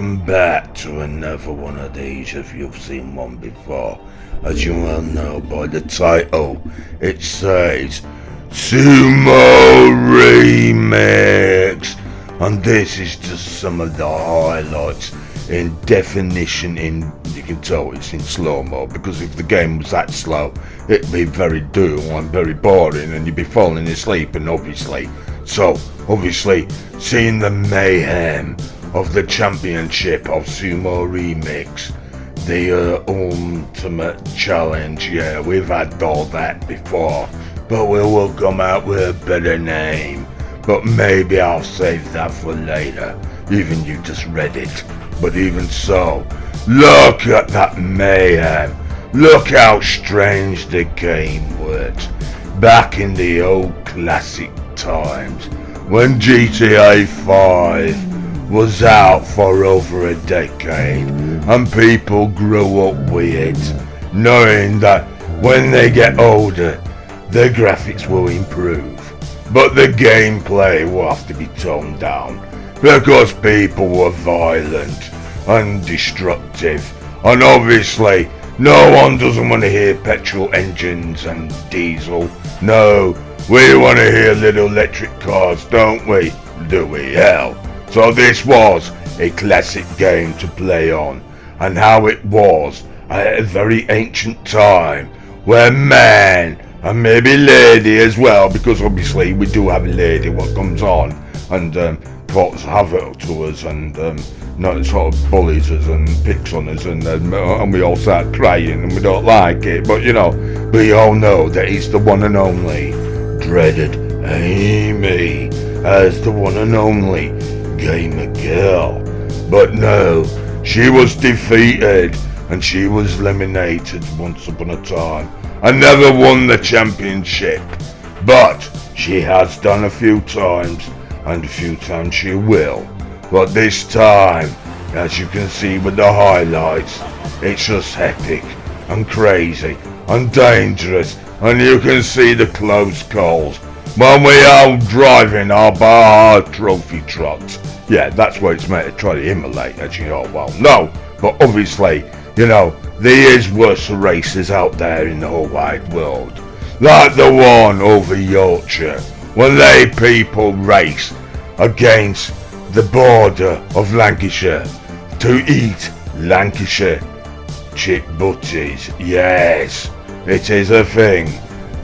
Welcome back to another one of these if you've seen one before. As you well know by the title, it says Sumo Remix. And this is just some of the highlights in definition. You can tell it's in slow-mo, because if the game was that slow, it'd be very dull and very boring and you'd be falling asleep. And obviously, seeing the mayhem of the championship of Sumo Remix, the ultimate challenge, yeah, we've had all that before, but we will come out with a better name. But maybe I'll save that for later. Even you just read it. But even so, look at that mayhem. Look how strange the game works. Back in the old classic times, when GTA 5 was out for over a decade, and people grew up with it, knowing that when they get older, the graphics will improve, but the gameplay will have to be toned down, because people were violent and destructive, and obviously no one doesn't want to hear petrol engines and diesel. No, we want to hear little electric cars, don't we? Do we? Hell. So this was a classic game to play on, and how it was at a very ancient time where man, and maybe lady as well, because obviously we do have a lady what comes on and causes havoc to us and sort of bullies us and picks on us, and we all start crying and we don't like it. But you know, we all know that it's the one and only dreaded Amy as the one and only gamer girl. But no, she was defeated and she was eliminated once upon a time and never won the championship. But she has done a few times, and a few times she will. But this time, as you can see with the highlights, it's just epic and crazy and dangerous, and you can see the close calls when we are driving our bar trophy trucks. Yeah, that's what it's meant to try to emulate, as you all well know. But obviously, you know, there is worse races out there in the whole wide world, like the one over Yorkshire, when they people race against the border of Lancashire to eat Lancashire chip butties. Yes, it is a thing.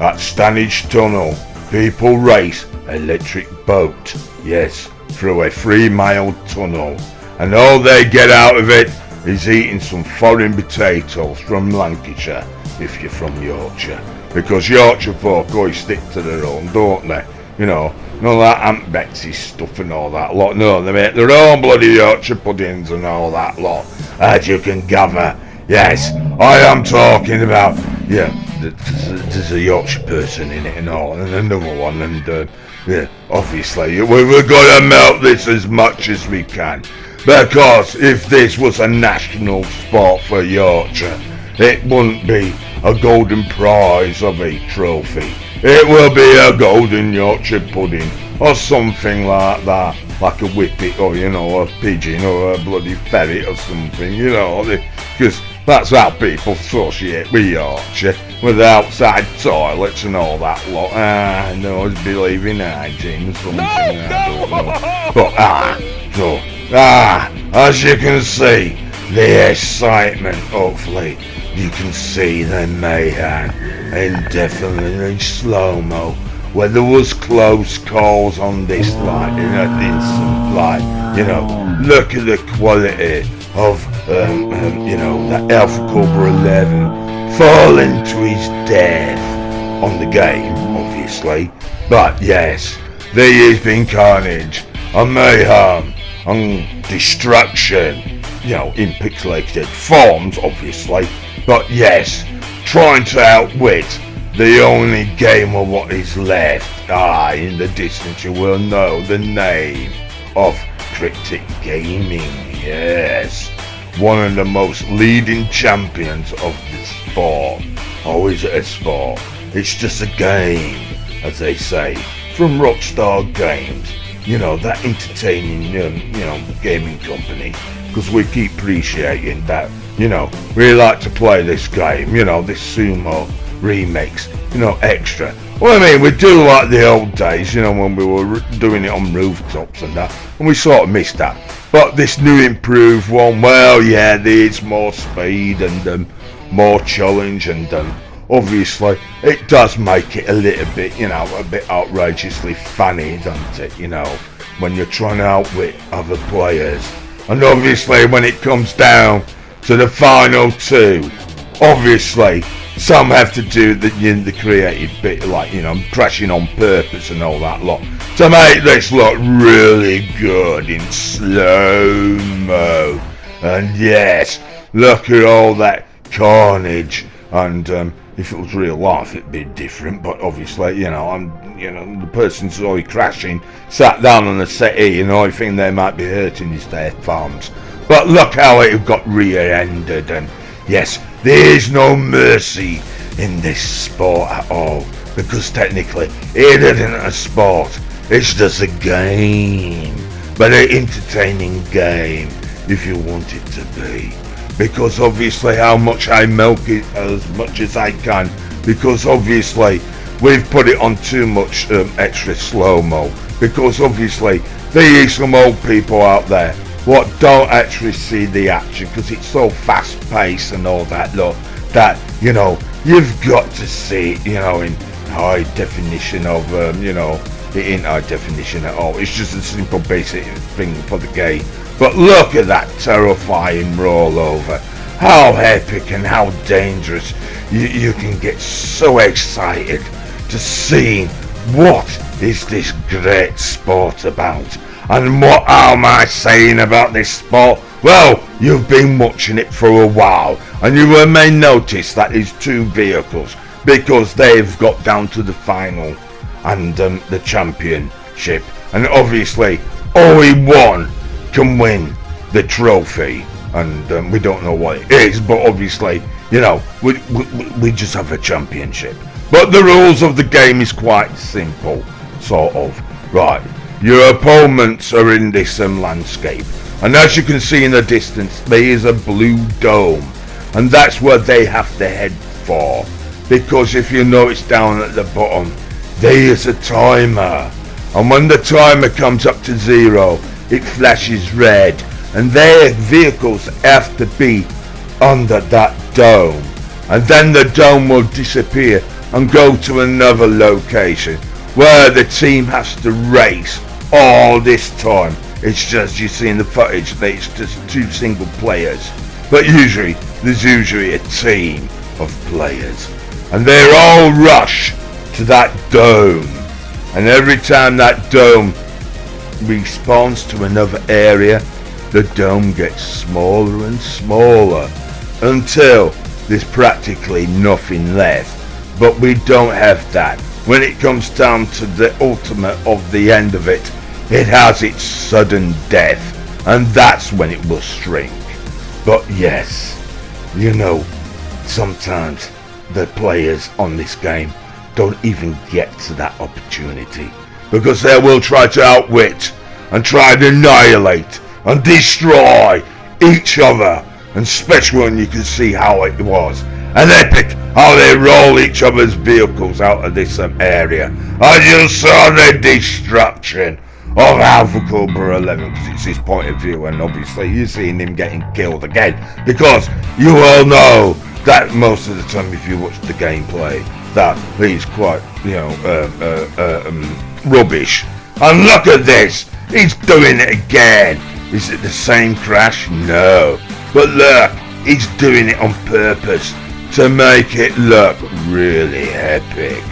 At Stanage Tunnel, people race electric boat, yes, through a 3-mile tunnel, and all they get out of it is eating some foreign potatoes from Lancashire if you're from Yorkshire, because Yorkshire folk always stick to their own, don't they? You know, none of that Aunt Betsy stuff and all that lot. No, they make their own bloody Yorkshire puddings and all that lot, as you can gather. Yes, I am talking about, yeah, there's a Yorkshire person in it and all, and another one, and yeah, obviously we've got to melt this as much as we can, because if this was a national sport for Yorkshire, it wouldn't be a golden prize of a trophy. It will be a golden Yorkshire pudding or something like that, like a whippet, or you know, a pigeon or a bloody ferret or something, you know, because that's how people associate with Yorkshire, with the outside toilets and all that lot. No one's believing hygiene or something. No. But as you can see, the excitement, hopefully you can see the mayhem, and definitely slow-mo, where there was close calls on this, like in an instant, like, you know, look at the quality of you know, that Alpha Cobra 11 falling to his death on the game, obviously. But yes, there has been carnage and mayhem and destruction, you know, in pixelated forms, obviously. But yes, trying to outwit the only gamer what is left. In the distance you will know the name of Cryptic Gaming. Yes, one of the most leading champions of the sport. Or is it a sport? It's just a game, as they say, from Rockstar Games. that entertaining, gaming company, because we keep appreciating that, we like to play this game, this Sumo remix, extra. Well, I mean, we do like the old days, when we were doing it on rooftops and that, and we sort of missed that. But this new improved one, well, yeah, there's more speed and more challenge, and obviously it does make it a little bit, a bit outrageously funny, doesn't it, when you're trying to outwit other players. And obviously when it comes down to the final two, obviously some have to do the creative bit, like, crashing on purpose and all that lot, to make this look really good in slow-mo. And yes, look at all that carnage. And if it was real life, it'd be different. But obviously, the person's already crashing, sat down on the settee, I think they might be hurting his their thumbs. But look how it got rear-ended, and yes, there is no mercy in this sport at all, because technically it isn't a sport, it's just a game, but an entertaining game if you want it to be. Because obviously how much I milk it as much as I can, because obviously we've put it on too much extra slow-mo, because obviously there is some old people out there what don't actually see the action, because it's so fast-paced and all that lot, that you've got to see it in high definition of it ain't high definition at all, it's just a simple basic thing for the game. But look at that terrifying rollover, how epic and how dangerous. You can get so excited to see what is this great sport about. And what am I saying about this sport? Well, you've been watching it for a while, and you may notice that there's two vehicles, because they've got down to the final and the championship, and obviously only one can win the trophy, and we don't know what it is, but obviously we just have a championship. But the rules of the game is quite simple, sort of. Right, your opponents are in this landscape, and as you can see in the distance there is a blue dome, and that's where they have to head for, because if you notice down at the bottom there is a timer, and when the timer comes up to 0 it flashes red, and their vehicles have to be under that dome, and then the dome will disappear and go to another location where the team has to race all this time. It's just, you see in the footage that it's just two single players, but usually there's usually a team of players, and they all rush to that dome, and every time that dome respawns to another area, the dome gets smaller and smaller until there's practically nothing left. But we don't have that. When it comes down to the ultimate of the end of it, it has its sudden death, and that's when it will shrink. But yes, sometimes the players on this game don't even get to that opportunity, because they will try to outwit and try to annihilate and destroy each other, and especially when you can see how it was an epic how they roll each other's vehicles out of this area, and you saw the destruction of Alpha Cobra 11, because it's his point of view, and obviously you're seeing him getting killed again, because you all know that most of the time if you watch the gameplay that he's quite rubbish. And look at this, he's doing it again. Is it the same crash? No, but look, he's doing it on purpose to make it look really epic,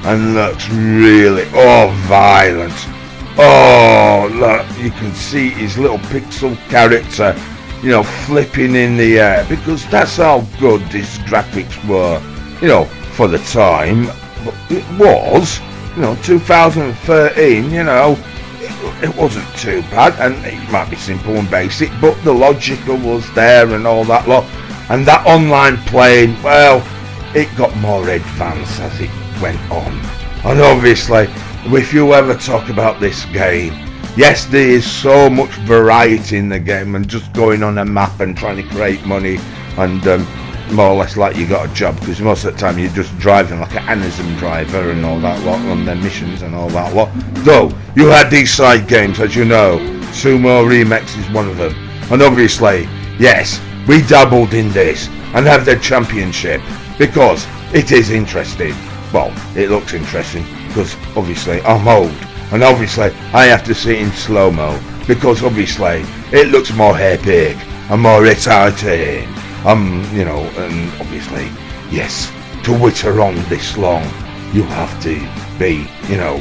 and looks really violent. Oh look, you can see his little pixel character flipping in the air, because that's how good these graphics were for the time. But it was 2013, it wasn't too bad, and it might be simple and basic, but the logic was there and all that lot. And that online playing, well, it got more advanced as it went on. And obviously, if you ever talk about this game, yes, there is so much variety in the game, and just going on a map and trying to create money, and more or less like you got a job, because most of the time you're just driving like an Amazon driver and all that lot on their missions and all that lot. Though you had these side games, as you know, Sumo Remix is one of them, and obviously, yes, we dabbled in this and have the championship because it is interesting. Well, it looks interesting because obviously I'm old, and obviously I have to see it in slow-mo because obviously it looks more epic and more exciting. You know, and obviously, yes, to witter on this long, you have to be, you know,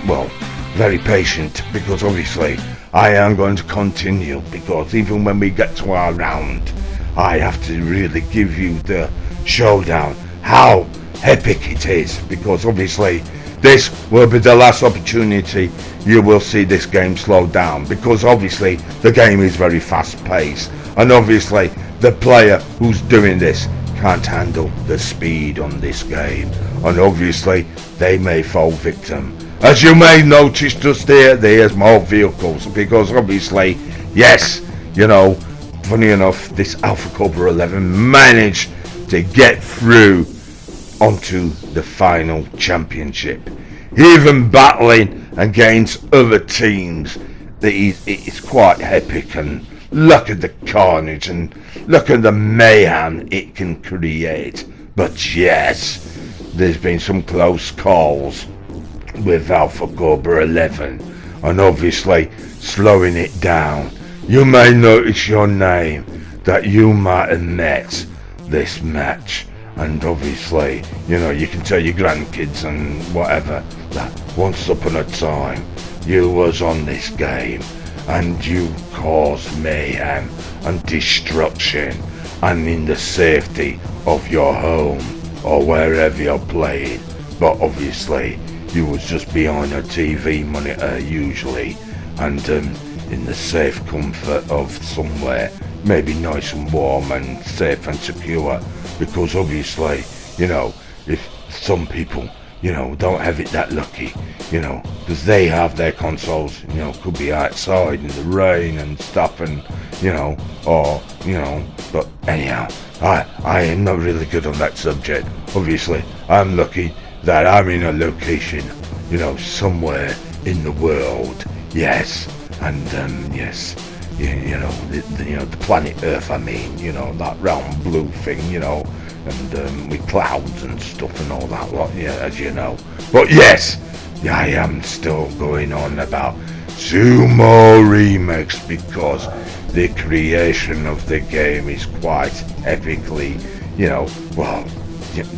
well, very patient, because obviously I am going to continue, because even when we get to our round, I have to really give you the showdown, how epic it is, because obviously this will be the last opportunity you will see this game slow down, because obviously the game is very fast paced, and obviously the player who's doing this can't handle the speed on this game, and obviously they may fall victim. As you may notice just here, there's more vehicles, because obviously, yes, you know, funny enough, this Alpha Cobra 11 managed to get through onto the final championship, even battling against other teams. It's quite epic, and look at the carnage and look at the mayhem it can create. But yes, there's been some close calls with Alpha Cobra 11, and obviously slowing it down. You may notice your name that you might have met this match, and obviously, you know, you can tell your grandkids and whatever that once upon a time you was on this game and you caused mayhem and destruction, and in the safety of your home or wherever you're playing. But obviously you was just behind a TV monitor usually, and in the safe comfort of somewhere, maybe nice and warm and safe and secure, because obviously, you know, if some people, you know, don't have it that lucky, you know, because they have their consoles, you know, could be outside in the rain and stuff, and, you know, or, you know, but anyhow, I am not really good on that subject. Obviously, I'm lucky that I'm in a location, you know, somewhere in the world, yes, and, yes, you know, the planet Earth, I mean, you know, that round blue thing, you know, and with clouds and stuff and all that lot, yeah, as you know. But yes, I am still going on about Sumo Remix, because the creation of the game is quite epically, you know, well,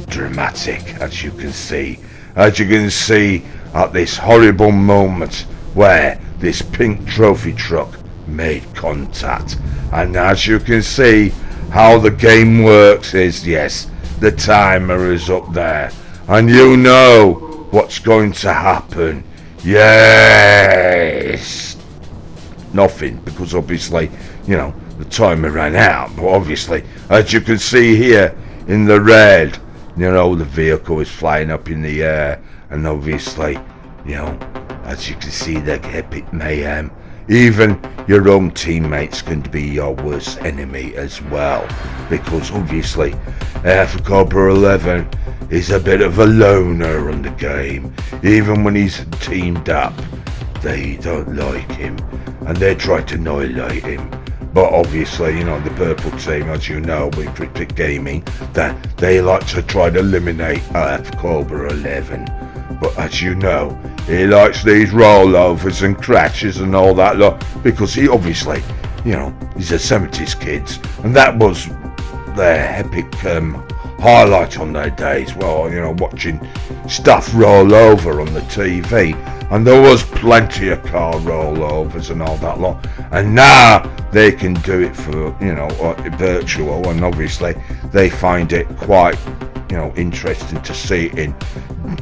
dramatic, as you can see. As you can see at this horrible moment where this pink trophy truck made contact, and as you can see how the game works is, yes, the timer is up there, and you know what's going to happen. Yes, nothing, because obviously, you know, the timer ran out. But obviously, as you can see here in the red, you know, the vehicle is flying up in the air, and obviously, you know, as you can see, the epic mayhem. Even your own teammates can be your worst enemy as well, because obviously Alpha Cobra 11 is a bit of a loner on the game. Even when he's teamed up, they don't like him and they try to annihilate him. But obviously, you know, the purple team, as you know, with Cricket Gaming, that they like to try to eliminate Alpha Cobra 11. But as you know, he likes these rollovers and crashes and all that lot, because he obviously, you know, he's a 70s kids, and that was their epic highlight on their days. Well, you know, watching stuff roll over on the TV, and there was plenty of car rollovers and all that lot, and now they can do it for, you know, virtual, and obviously they find it quite, you know, interesting to see it in,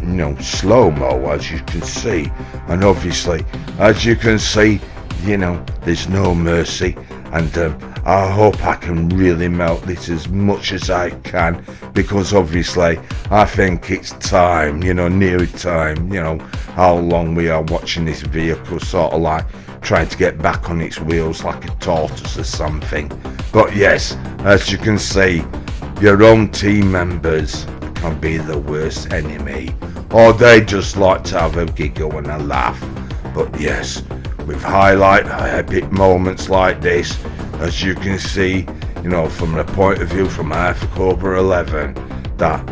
you know, slow-mo, as you can see. And obviously, as you can see, you know, there's no mercy, and I hope I can really melt this as much as I can, because obviously I think it's time, you know, near time, you know, how long we are watching this vehicle sort of like trying to get back on its wheels like a tortoise or something. But yes, as you can see, your own team members can be the worst enemy, or they just like to have a giggle and a laugh. But yes, with highlight epic moments like this, as you can see, from the point of view from Alpha Cobra 11, that,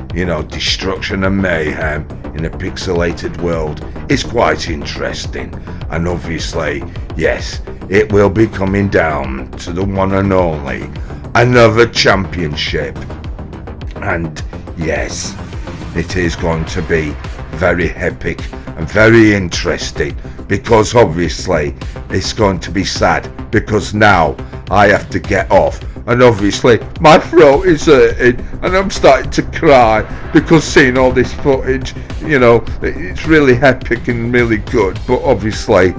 destruction and mayhem in a pixelated world is quite interesting. And obviously, yes, it will be coming down to the one and only, another championship. And yes, it is going to be very epic and very interesting, because obviously it's going to be sad, because now I have to get off, and obviously my throat is hurting and I'm starting to cry because seeing all this footage, it's really epic and really good. But obviously,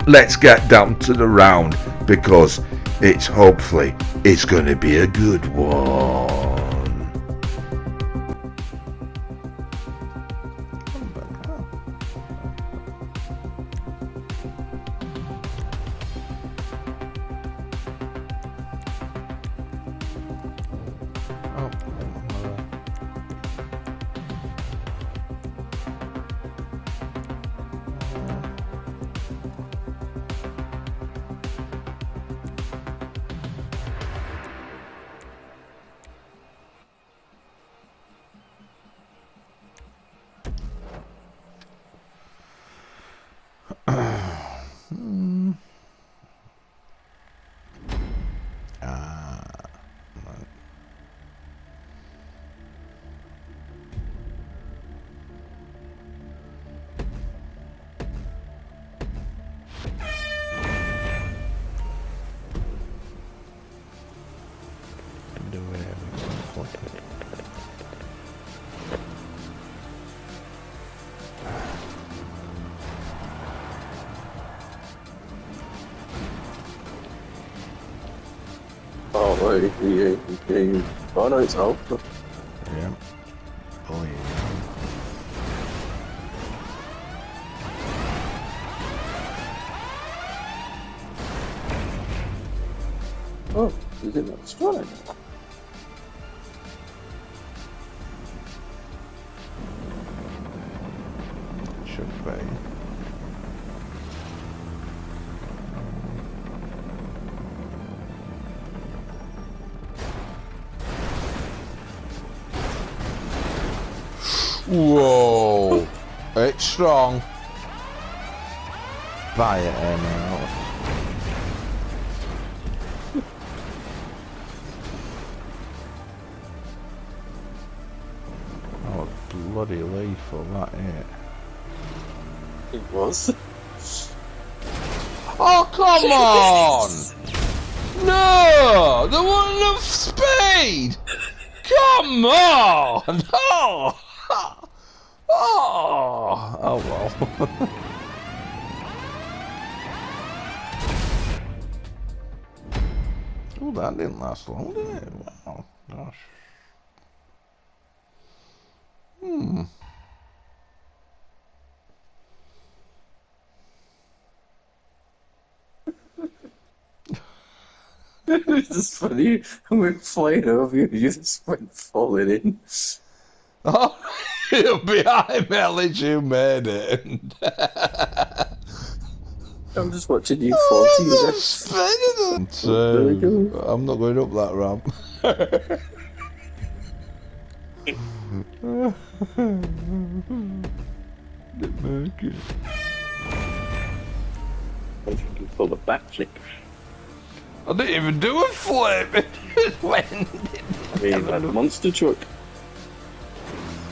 let's get down to the round, because it's going to be a good one. Oh no, it's over. Yeah. Oh yeah. Oh, is it not strike? Should be. Whoa! It's strong. Buy it now. Oh, bloody lethal, that it. It was. Oh, come on! No! There wasn't enough speed! Come on! Oh! Oh! Oh well. Oh, that didn't last long, did it? Wow. Gosh. It's just funny. We're flying over you. You just went falling in. Oh, you're behind me, at least you made it. I'm just watching you fall to your death. So, I'm not going up that ramp. I think you pulled a backflip. I didn't even do a flip. It just went. I mean, that monster truck.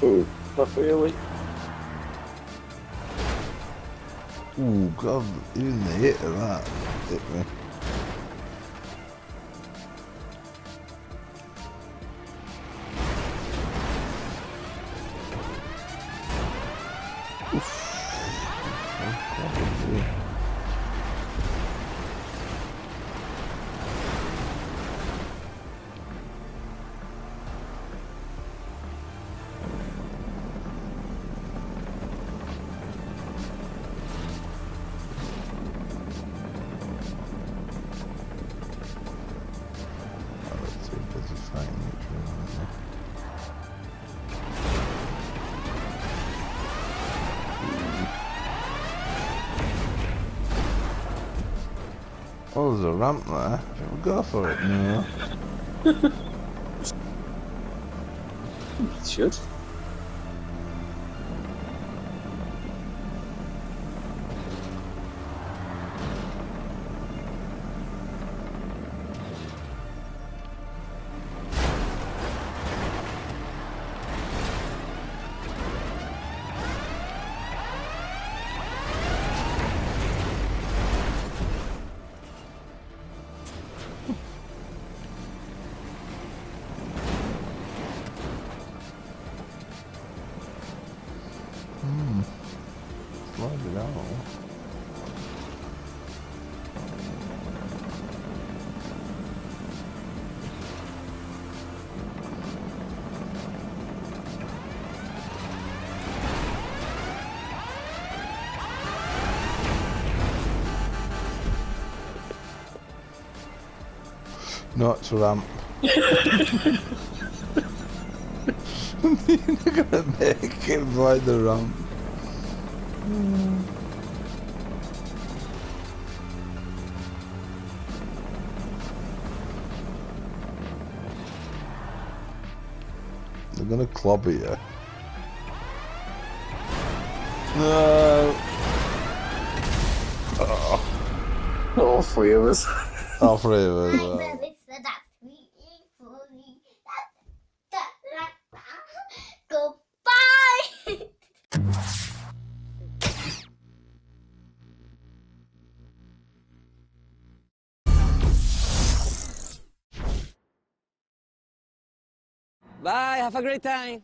Oh, not really. Oh God, even the hit of that hit me. Oh, there's a ramp there. Shall we go for it? No. Should. Slide it out. No, it's a ramp. You're not gonna make it by the ramp. They're gonna clobber you. No. All three of us. All three of us. Goodbye. Bye, have a great time.